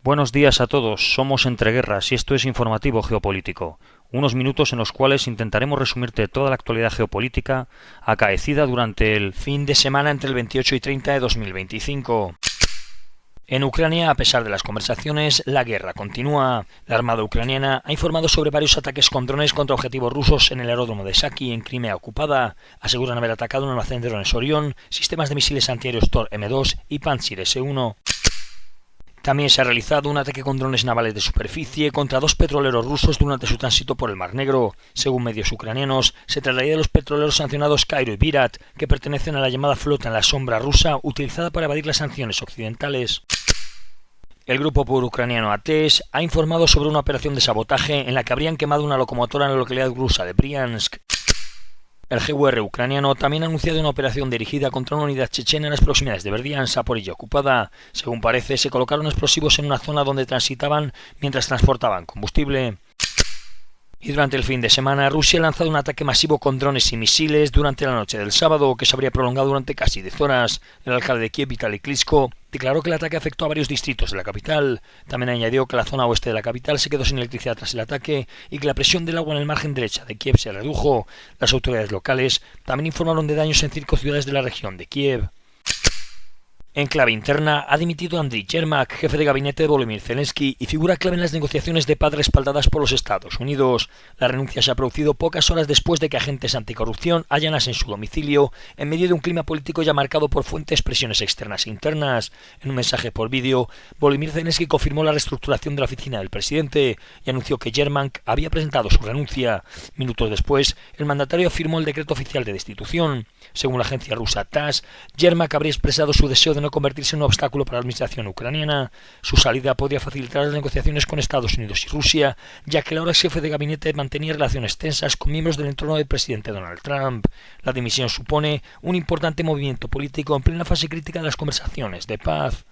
Buenos días a todos, somos Entreguerras y esto es Informativo Geopolítico, unos minutos en los cuales intentaremos resumirte toda la actualidad geopolítica acaecida durante el fin de semana entre el 28 y 30 de 2025. En Ucrania, a pesar de las conversaciones, la guerra continúa. La Armada ucraniana ha informado sobre varios ataques con drones contra objetivos rusos en el aeródromo de Saki, en Crimea ocupada. Aseguran haber atacado un almacén de drones Orión, sistemas de misiles antiaéreos Tor M2 y Pantsir S-1. También se ha realizado un ataque con drones navales de superficie contra 2 petroleros rusos durante su tránsito por el Mar Negro. Según medios ucranianos, se trataría de los petroleros sancionados Cairo y Virat, que pertenecen a la llamada flota en la sombra rusa utilizada para evadir las sanciones occidentales. El grupo pro-ucraniano ATES ha informado sobre una operación de sabotaje en la que habrían quemado una locomotora en la localidad rusa de Briansk. El GUR ucraniano también ha anunciado una operación dirigida contra una unidad chechena en las proximidades de Berdiansk, Zaporilla ocupada. Según parece, se colocaron explosivos en una zona donde transitaban mientras transportaban combustible. Y durante el fin de semana, Rusia ha lanzado un ataque masivo con drones y misiles durante la noche del sábado, que se habría prolongado durante casi 10 horas. El alcalde de Kiev, Vitaly Klitschko, declaró que el ataque afectó a varios distritos de la capital. También añadió que la zona oeste de la capital se quedó sin electricidad tras el ataque y que la presión del agua en el margen derecha de Kiev se redujo. Las autoridades locales también informaron de daños en 5 ciudades de la región de Kiev. En clave interna, ha dimitido Andriy Yermak, jefe de gabinete de Volodymyr Zelensky y figura clave en las negociaciones de paz respaldadas por los Estados Unidos. La renuncia se ha producido pocas horas después de que agentes anticorrupción allanasen su domicilio en medio de un clima político ya marcado por fuertes presiones externas e internas. En un mensaje por vídeo, Volodymyr Zelensky confirmó la reestructuración de la oficina del presidente y anunció que Yermak había presentado su renuncia. Minutos después, el mandatario firmó el decreto oficial de destitución. Según la agencia rusa TASS, Yermak habría expresado su deseo de no convertirse en un obstáculo para la administración ucraniana. Su salida podría facilitar las negociaciones con Estados Unidos y Rusia, ya que el ahora jefe de gabinete mantenía relaciones tensas con miembros del entorno del presidente Donald Trump. La dimisión supone un importante movimiento político en plena fase crítica de las conversaciones de paz.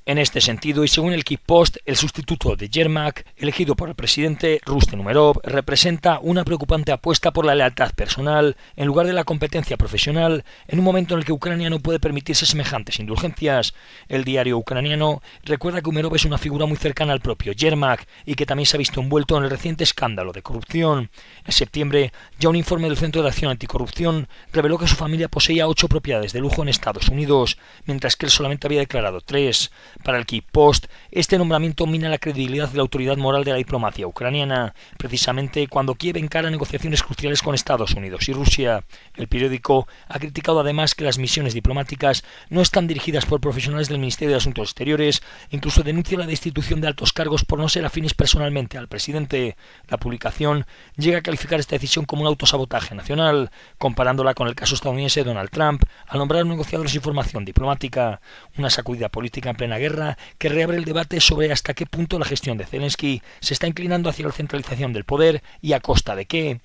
En este sentido, y según el Kyiv Post, el sustituto de Yermak, elegido por el presidente Rustem Umerov, representa una preocupante apuesta por la lealtad personal en lugar de la competencia profesional, en un momento en el que Ucrania no puede permitirse semejantes indulgencias. El diario ucraniano recuerda que Umerov es una figura muy cercana al propio Yermak y que también se ha visto envuelto en el reciente escándalo de corrupción. En septiembre, ya un informe del Centro de Acción Anticorrupción reveló que su familia poseía 8 propiedades de lujo en Estados Unidos, mientras que él solamente había declarado 3. Para el Kyiv Post, este nombramiento mina la credibilidad de la autoridad moral de la diplomacia ucraniana, precisamente cuando Kiev encara negociaciones cruciales con Estados Unidos y Rusia. El periódico ha criticado además que las misiones diplomáticas no están dirigidas por profesionales del Ministerio de Asuntos Exteriores, incluso denuncia la destitución de altos cargos por no ser afines personalmente al presidente. La publicación llega a calificar esta decisión como un autosabotaje nacional, comparándola con el caso estadounidense de Donald Trump al nombrar a un negociador sin formación diplomática, una sacudida política en plena guerra que reabre el debate sobre hasta qué punto la gestión de Zelensky se está inclinando hacia la centralización del poder y a costa de qué.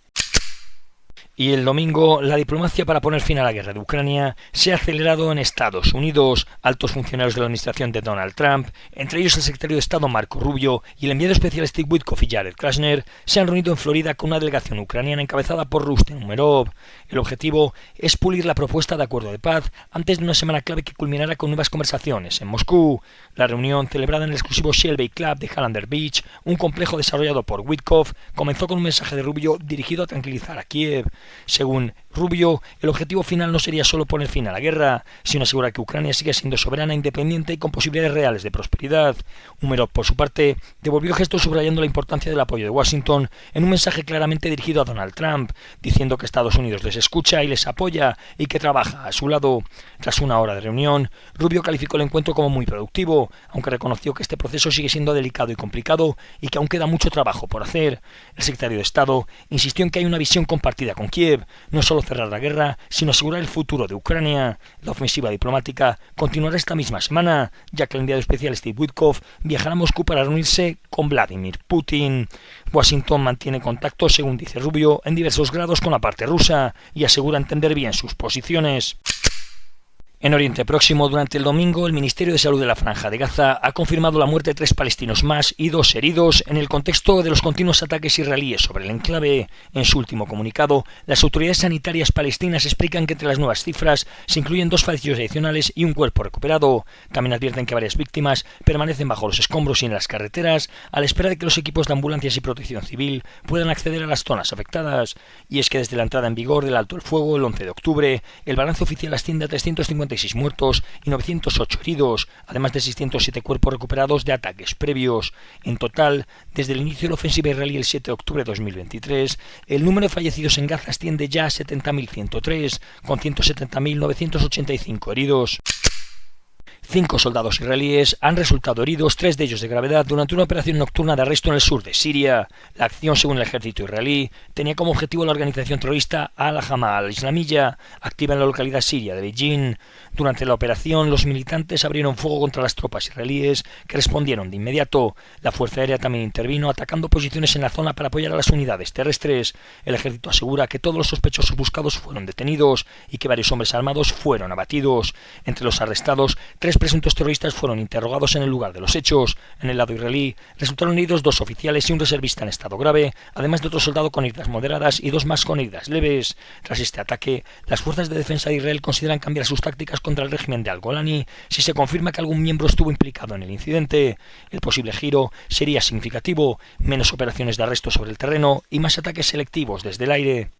Y el domingo, la diplomacia para poner fin a la guerra de Ucrania se ha acelerado en Estados Unidos. Altos funcionarios de la administración de Donald Trump, entre ellos el secretario de Estado Marco Rubio y el enviado especial Steve Witkoff y Jared Kushner, se han reunido en Florida con una delegación ucraniana encabezada por Rustem Umerov. El objetivo es pulir la propuesta de acuerdo de paz antes de una semana clave que culminará con nuevas conversaciones en Moscú. La reunión, celebrada en el exclusivo Shelby Club de Hallander Beach, un complejo desarrollado por Witkoff, comenzó con un mensaje de Rubio dirigido a tranquilizar a Kiev. Según Rubio, el objetivo final no sería solo poner fin a la guerra, sino asegurar que Ucrania siga siendo soberana, independiente y con posibilidades reales de prosperidad. Umerov, por su parte, devolvió el gesto subrayando la importancia del apoyo de Washington en un mensaje claramente dirigido a Donald Trump, diciendo que Estados Unidos les escucha y les apoya y que trabaja a su lado. Tras una hora de reunión, Rubio calificó el encuentro como muy productivo, aunque reconoció que este proceso sigue siendo delicado y complicado y que aún queda mucho trabajo por hacer. El secretario de Estado insistió en que hay una visión compartida con Kiev, no solo cerrar la guerra, sino asegurar el futuro de Ucrania. La ofensiva diplomática continuará esta misma semana, ya que el enviado especial Steve Witkoff viajará a Moscú para reunirse con Vladimir Putin. Washington mantiene contacto, según dice Rubio, en diversos grados con la parte rusa y asegura entender bien sus posiciones. En Oriente Próximo, durante el domingo, el Ministerio de Salud de la Franja de Gaza ha confirmado la muerte de 3 palestinos más y 2 heridos en el contexto de los continuos ataques israelíes sobre el enclave. En su último comunicado, las autoridades sanitarias palestinas explican que entre las nuevas cifras se incluyen 2 fallecidos adicionales y un cuerpo recuperado. También advierten que varias víctimas permanecen bajo los escombros y en las carreteras a la espera de que los equipos de ambulancias y protección civil puedan acceder a las zonas afectadas. Y es que desde la entrada en vigor del alto el fuego el 11 de octubre, el balance oficial asciende a 356 muertos y 908 heridos, además de 607 cuerpos recuperados de ataques previos. En total, desde el inicio de la ofensiva israelí el 7 de octubre de 2023, el número de fallecidos en Gaza asciende ya a 70.103, con 170.985 heridos. 5 soldados israelíes han resultado heridos, 3 de ellos de gravedad, durante una operación nocturna de arresto en el sur de Siria. La acción, según el ejército israelí, tenía como objetivo la organización terrorista Al-Jamaa al-Islamiyya, activa en la localidad siria de Beijing. Durante la operación, los militantes abrieron fuego contra las tropas israelíes, que respondieron de inmediato. La Fuerza Aérea también intervino, atacando posiciones en la zona para apoyar a las unidades terrestres. El ejército asegura que todos los sospechosos buscados fueron detenidos y que varios hombres armados fueron abatidos. Entre los arrestados, 3 presuntos terroristas fueron interrogados en el lugar de los hechos. En el lado israelí resultaron heridos 2 oficiales y un reservista en estado grave, además de otro soldado con heridas moderadas y 2 más con heridas leves. Tras este ataque, las fuerzas de defensa de Israel consideran cambiar sus tácticas contra el régimen de Al-Golani si se confirma que algún miembro estuvo implicado en el incidente. El posible giro sería significativo: menos operaciones de arresto sobre el terreno y más ataques selectivos desde el aire.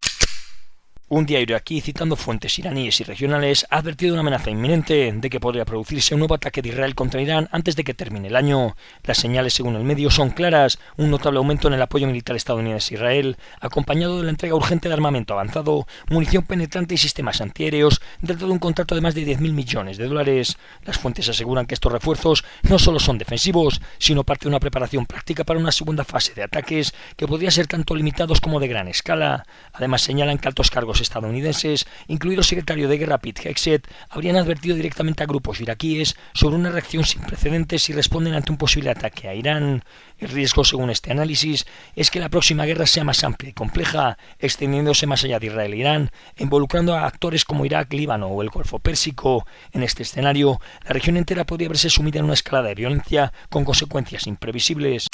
Un diario iraquí, citando fuentes iraníes y regionales, ha advertido de una amenaza inminente de que podría producirse un nuevo ataque de Israel contra Irán antes de que termine el año. Las señales, según el medio, son claras: un notable aumento en el apoyo militar estadounidense a Israel, acompañado de la entrega urgente de armamento avanzado, munición penetrante y sistemas antiaéreos, dentro de un contrato de más de 10.000 millones de dólares. Las fuentes aseguran que estos refuerzos no solo son defensivos, sino parte de una preparación práctica para una segunda fase de ataques que podría ser tanto limitados como de gran escala. Además, señalan que altos cargos estadounidenses, incluido el secretario de Guerra Pete Hegseth, habrían advertido directamente a grupos iraquíes sobre una reacción sin precedentes si responden ante un posible ataque a Irán. El riesgo, según este análisis, es que la próxima guerra sea más amplia y compleja, extendiéndose más allá de Israel e Irán, involucrando a actores como Irak, Líbano o el Golfo Pérsico. En este escenario, la región entera podría verse sumida en una escalada de violencia con consecuencias imprevisibles.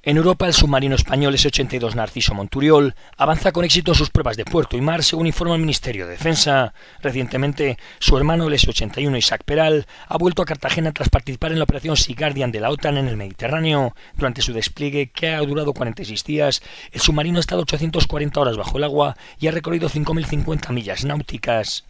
En Europa, el submarino español S-82 Narciso Monturiol avanza con éxito en sus pruebas de puerto y mar, según informa el Ministerio de Defensa. Recientemente, su hermano, el S-81 Isaac Peral, ha vuelto a Cartagena tras participar en la operación Sea Guardian de la OTAN en el Mediterráneo. Durante su despliegue, que ha durado 46 días, el submarino ha estado 840 horas bajo el agua y ha recorrido 5.050 millas náuticas.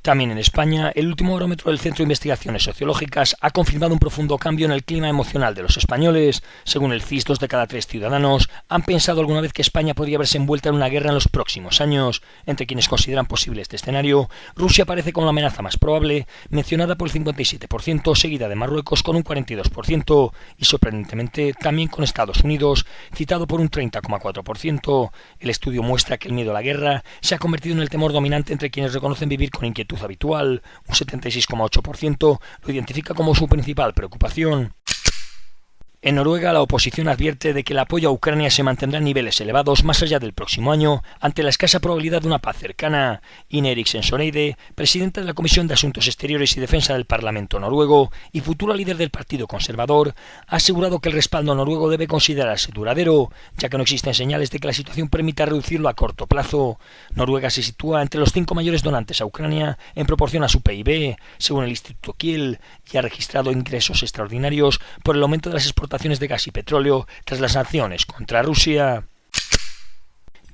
También en España, el último barómetro del Centro de Investigaciones Sociológicas ha confirmado un profundo cambio en el clima emocional de los españoles. Según el CIS, 2 de cada 3 ciudadanos han pensado alguna vez que España podría verse envuelta en una guerra en los próximos años. Entre quienes consideran posible este escenario, Rusia aparece como la amenaza más probable, mencionada por el 57%, seguida de Marruecos con un 42% y, sorprendentemente, también con Estados Unidos, citado por un 30,4%. El estudio muestra que el miedo a la guerra se ha convertido en el temor dominante entre quienes reconocen vivir con inquietud habitual. Un 76,8% lo identifica como su principal preocupación. En Noruega, la oposición advierte de que el apoyo a Ucrania se mantendrá en niveles elevados más allá del próximo año, ante la escasa probabilidad de una paz cercana. Ine Eriksen Søreide, presidenta de la Comisión de Asuntos Exteriores y Defensa del Parlamento noruego y futura líder del Partido Conservador, ha asegurado que el respaldo noruego debe considerarse duradero, ya que no existen señales de que la situación permita reducirlo a corto plazo. Noruega se sitúa entre los 5 mayores donantes a Ucrania en proporción a su PIB, según el Instituto Kiel, y ha registrado ingresos extraordinarios por el aumento de las exportaciones de gas y petróleo tras las sanciones contra Rusia.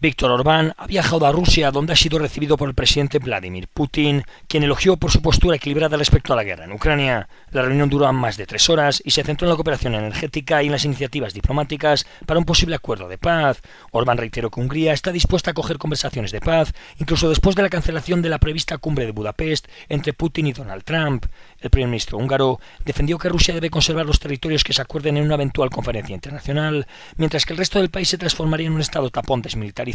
Víctor Orbán ha viajado a Rusia, donde ha sido recibido por el presidente Vladimir Putin, quien elogió por su postura equilibrada respecto a la guerra en Ucrania. La reunión duró más de 3 horas y se centró en la cooperación energética y en las iniciativas diplomáticas para un posible acuerdo de paz. Orbán reiteró que Hungría está dispuesta a acoger conversaciones de paz, incluso después de la cancelación de la prevista cumbre de Budapest entre Putin y Donald Trump. El primer ministro húngaro defendió que Rusia debe conservar los territorios que se acuerden en una eventual conferencia internacional, mientras que el resto del país se transformaría en un estado tapón desmilitarizado,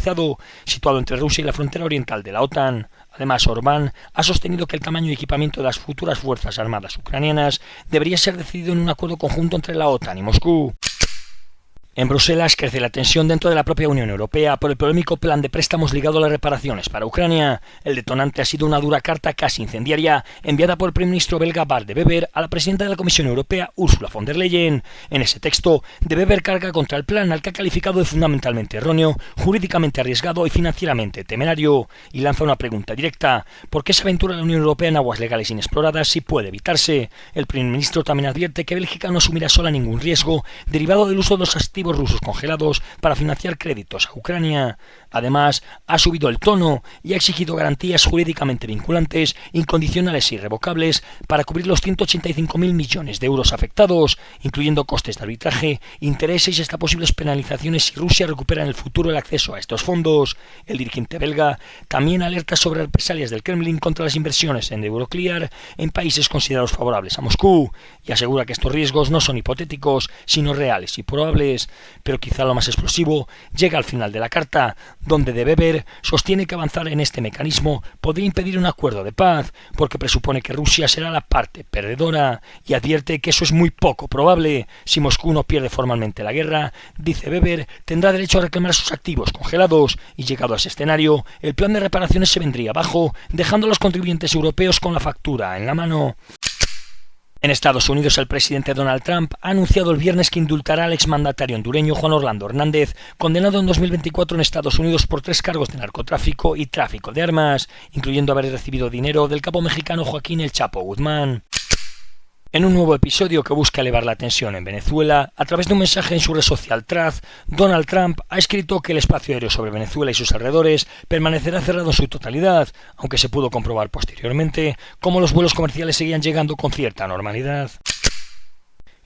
situado entre Rusia y la frontera oriental de la OTAN. Además, Orbán ha sostenido que el tamaño y equipamiento de las futuras fuerzas armadas ucranianas debería ser decidido en un acuerdo conjunto entre la OTAN y Moscú. En Bruselas crece la tensión dentro de la propia Unión Europea por el polémico plan de préstamos ligado a las reparaciones para Ucrania. El detonante ha sido una dura carta casi incendiaria enviada por el primer ministro belga Bart De Wever a la presidenta de la Comisión Europea, Ursula von der Leyen. En ese texto, De Wever carga contra el plan, al que ha calificado de fundamentalmente erróneo, jurídicamente arriesgado y financieramente temerario, y lanza una pregunta directa: ¿por qué se aventura la Unión Europea en aguas legales inexploradas si puede evitarse? El primer ministro también advierte que Bélgica no asumirá sola ningún riesgo derivado del uso de los activos rusos congelados para financiar créditos a Ucrania. Además, ha subido el tono y ha exigido garantías jurídicamente vinculantes, incondicionales e irrevocables para cubrir los 185.000 millones de euros afectados, incluyendo costes de arbitraje, intereses y hasta posibles penalizaciones si Rusia recupera en el futuro el acceso a estos fondos. El dirigente belga también alerta sobre represalias del Kremlin contra las inversiones en Euroclear en países considerados favorables a Moscú, y asegura que estos riesgos no son hipotéticos, sino reales y probables. Pero quizá lo más explosivo llega al final de la carta, donde De Wever sostiene que avanzar en este mecanismo podría impedir un acuerdo de paz, porque presupone que Rusia será la parte perdedora, y advierte que eso es muy poco probable. Si Moscú no pierde formalmente la guerra, dice Wever, tendrá derecho a reclamar sus activos congelados, y llegado a ese escenario, el plan de reparaciones se vendría abajo, dejando a los contribuyentes europeos con la factura en la mano. En Estados Unidos, el presidente Donald Trump ha anunciado el viernes que indultará al exmandatario hondureño Juan Orlando Hernández, condenado en 2024 en Estados Unidos por 3 cargos de narcotráfico y tráfico de armas, incluyendo haber recibido dinero del capo mexicano Joaquín El Chapo Guzmán. En un nuevo episodio que busca elevar la tensión en Venezuela, a través de un mensaje en su red social Truth, Donald Trump ha escrito que el espacio aéreo sobre Venezuela y sus alrededores permanecerá cerrado en su totalidad, aunque se pudo comprobar posteriormente cómo los vuelos comerciales seguían llegando con cierta normalidad.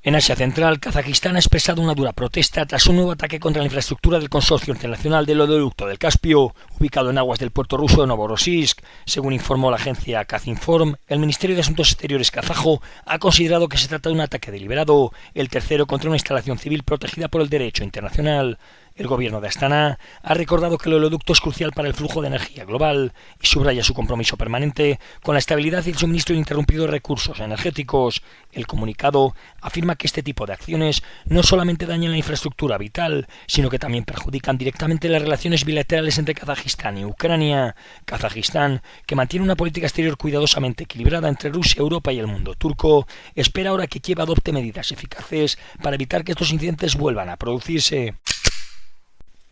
En Asia Central, Kazajistán ha expresado una dura protesta tras un nuevo ataque contra la infraestructura del Consorcio Internacional del Oleoducto del Caspio, ubicado en aguas del puerto ruso de Novorossiysk. Según informó la agencia Kazinform, el Ministerio de Asuntos Exteriores kazajo ha considerado que se trata de un ataque deliberado, el tercero contra una instalación civil protegida por el derecho internacional. El gobierno de Astana ha recordado que el oleoducto es crucial para el flujo de energía global y subraya su compromiso permanente con la estabilidad y el suministro ininterrumpido de recursos energéticos. El comunicado afirma que este tipo de acciones no solamente dañan la infraestructura vital, sino que también perjudican directamente las relaciones bilaterales entre Kazajistán y Ucrania. Kazajistán, que mantiene una política exterior cuidadosamente equilibrada entre Rusia, Europa y el mundo turco, espera ahora que Kiev adopte medidas eficaces para evitar que estos incidentes vuelvan a producirse.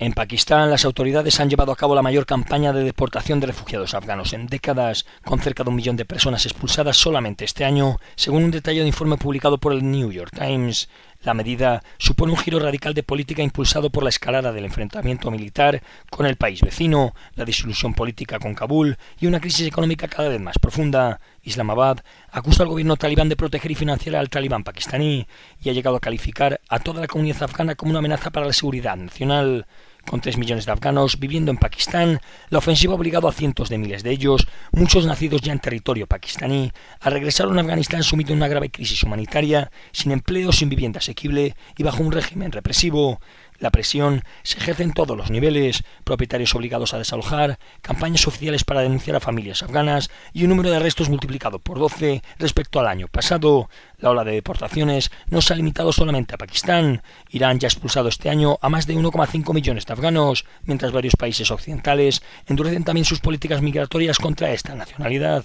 En Pakistán, las autoridades han llevado a cabo la mayor campaña de deportación de refugiados afganos en décadas, con cerca de 1 millón de personas expulsadas solamente este año, según un detallado informe publicado por el New York Times. La medida supone un giro radical de política impulsado por la escalada del enfrentamiento militar con el país vecino, la disolución política con Kabul y una crisis económica cada vez más profunda. Islamabad acusa al gobierno talibán de proteger y financiar al talibán pakistaní y ha llegado a calificar a toda la comunidad afgana como una amenaza para la seguridad nacional. Con 3 millones de afganos viviendo en Pakistán, la ofensiva ha obligado a cientos de miles de ellos, muchos nacidos ya en territorio pakistaní, a regresar a un Afganistán sumido en una grave crisis humanitaria, sin empleo, sin vivienda asequible y bajo un régimen represivo. La presión se ejerce en todos los niveles: propietarios obligados a desalojar, campañas oficiales para denunciar a familias afganas y un número de arrestos multiplicado por 12 respecto al año pasado. La ola de deportaciones no se ha limitado solamente a Pakistán. Irán ya ha expulsado este año a más de 1,5 millones de afganos, mientras varios países occidentales endurecen también sus políticas migratorias contra esta nacionalidad.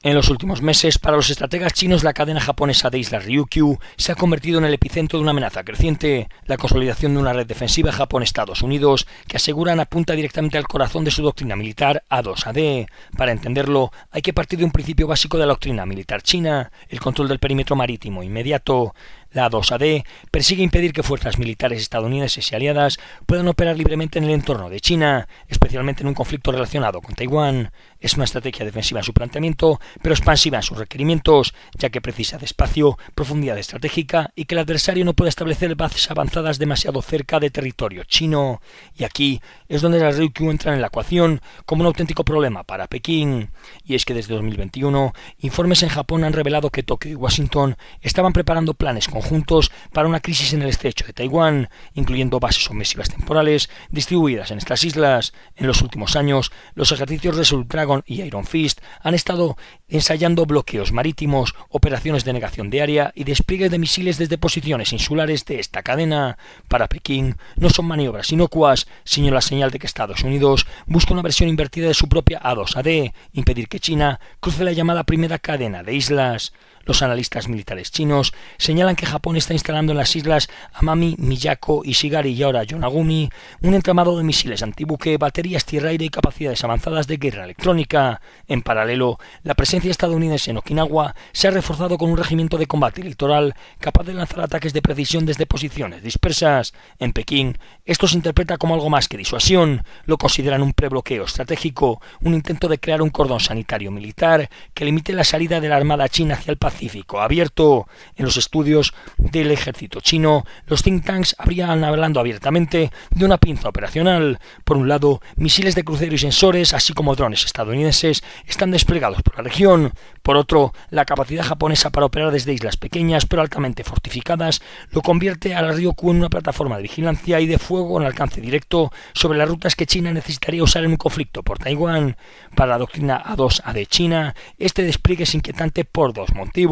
En los últimos meses, para los estrategas chinos, la cadena japonesa de islas Ryukyu se ha convertido en el epicentro de una amenaza creciente: la consolidación de una red defensiva Japón-Estados Unidos, que aseguran apunta directamente al corazón de su doctrina militar A2AD. Para entenderlo, hay que partir de un principio básico de la doctrina militar china: el control del perímetro marítimo inmediato. La A2AD persigue impedir que fuerzas militares estadounidenses y aliadas puedan operar libremente en el entorno de China, especialmente en un conflicto relacionado con Taiwán. Es una estrategia defensiva en su planteamiento, pero expansiva en sus requerimientos, ya que precisa de espacio, profundidad estratégica y que el adversario no puede establecer bases avanzadas demasiado cerca de territorio chino. Y aquí es donde las Ryukyu entran en la ecuación como un auténtico problema para Pekín. Y es que desde 2021, informes en Japón han revelado que Tokio y Washington estaban preparando planes conjuntos conjuntos para una crisis en el estrecho de Taiwán, incluyendo bases ofensivas temporales distribuidas en estas islas. En los últimos años, los ejercicios Resolute Dragon y Iron Fist han estado ensayando bloqueos marítimos, operaciones de negación de área y despliegues de misiles desde posiciones insulares de esta cadena. Para Pekín, no son maniobras inocuas, sino la señal de que Estados Unidos busca una versión invertida de su propia A2AD, impedir que China cruce la llamada primera cadena de islas. Los analistas militares chinos señalan que Japón está instalando en las islas Amami, Miyako, Ishigari y ahora Yonaguni un entramado de misiles antibuque, baterías tierra-aire y capacidades avanzadas de guerra electrónica. En paralelo, la presencia estadounidense en Okinawa se ha reforzado con un regimiento de combate litoral capaz de lanzar ataques de precisión desde posiciones dispersas. En Pekín, esto se interpreta como algo más que disuasión. Lo consideran un prebloqueo estratégico, un intento de crear un cordón sanitario militar que limite la salida de la Armada China hacia el Pacífico abierto. En los estudios del ejército chino, los think tanks habrían hablando abiertamente de una pinza operacional. Por un lado, misiles de crucero y sensores, así como drones estadounidenses, están desplegados por la región. Por otro, la capacidad japonesa para operar desde islas pequeñas pero altamente fortificadas lo convierte a la Ryukyu en una plataforma de vigilancia y de fuego con alcance directo sobre las rutas que China necesitaría usar en un conflicto por Taiwán. Para la doctrina A2A de China, este despliegue es inquietante por dos motivos.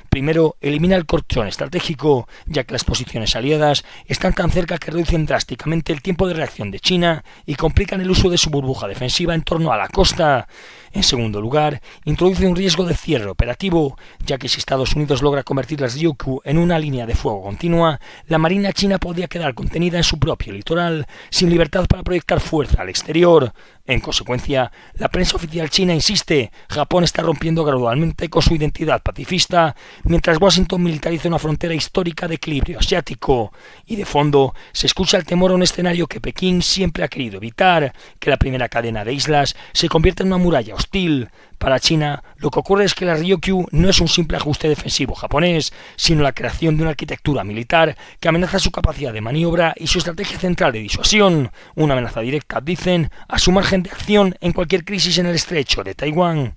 Primero, elimina el colchón estratégico, ya que las posiciones aliadas están tan cerca que reducen drásticamente el tiempo de reacción de China y complican el uso de su burbuja defensiva en torno a la costa. En segundo lugar, introduce un riesgo de cierre operativo, ya que si Estados Unidos logra convertir las Ryukyu en una línea de fuego continua, la marina china podría quedar contenida en su propio litoral, sin libertad para proyectar fuerza al exterior. En consecuencia, la prensa oficial china insiste, Japón está rompiendo gradualmente con su identidad pacifista, mientras Washington militariza una frontera histórica de equilibrio asiático. Y de fondo, se escucha el temor a un escenario que Pekín siempre ha querido evitar, que la primera cadena de islas se convierta en una muralla hostil. Para China, lo que ocurre es que la Ryukyu no es un simple ajuste defensivo japonés, sino la creación de una arquitectura militar que amenaza su capacidad de maniobra y su estrategia central de disuasión, una amenaza directa, dicen, a su margen de acción en cualquier crisis en el estrecho de Taiwán.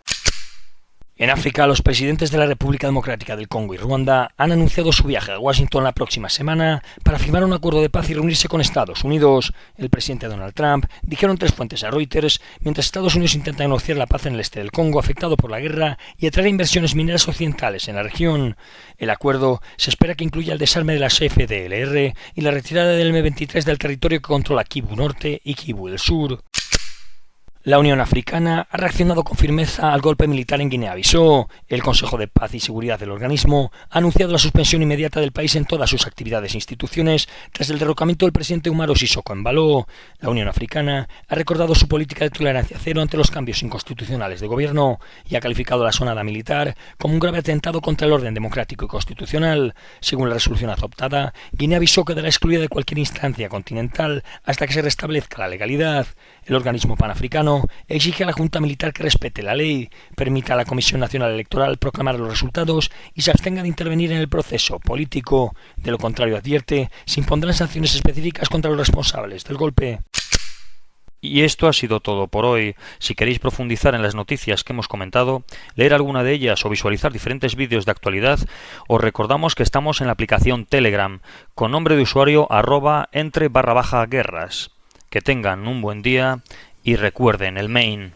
En África, los presidentes de la República Democrática del Congo y Ruanda han anunciado su viaje a Washington la próxima semana para firmar un acuerdo de paz y reunirse con Estados Unidos. El presidente Donald Trump, dijeron tres fuentes a Reuters, mientras Estados Unidos intenta negociar la paz en el este del Congo afectado por la guerra y atraer inversiones mineras occidentales en la región. El acuerdo se espera que incluya el desarme de las FDLR y la retirada del M23 del territorio que controla Kivu Norte y Kivu del Sur. La Unión Africana ha reaccionado con firmeza al golpe militar en Guinea-Bissau. El Consejo de Paz y Seguridad del organismo ha anunciado la suspensión inmediata del país en todas sus actividades e instituciones tras el derrocamiento del presidente Umaru Sissoco Embalo. La Unión Africana ha recordado su política de tolerancia cero ante los cambios inconstitucionales de gobierno y ha calificado la sonada militar como un grave atentado contra el orden democrático y constitucional. Según la resolución adoptada, Guinea-Bissau quedará excluida de cualquier instancia continental hasta que se restablezca la legalidad. El organismo panafricano exige a la Junta Militar que respete la ley, permita a la Comisión Nacional Electoral proclamar los resultados y se abstenga de intervenir en el proceso político. De lo contrario, advierte, se impondrán sanciones específicas contra los responsables del golpe. Y esto ha sido todo por hoy. Si queréis profundizar en las noticias que hemos comentado, leer alguna de ellas o visualizar diferentes vídeos de actualidad, os recordamos que estamos en la aplicación Telegram, con nombre de usuario @entre_guerras. Que tengan un buen día y recuerden el main.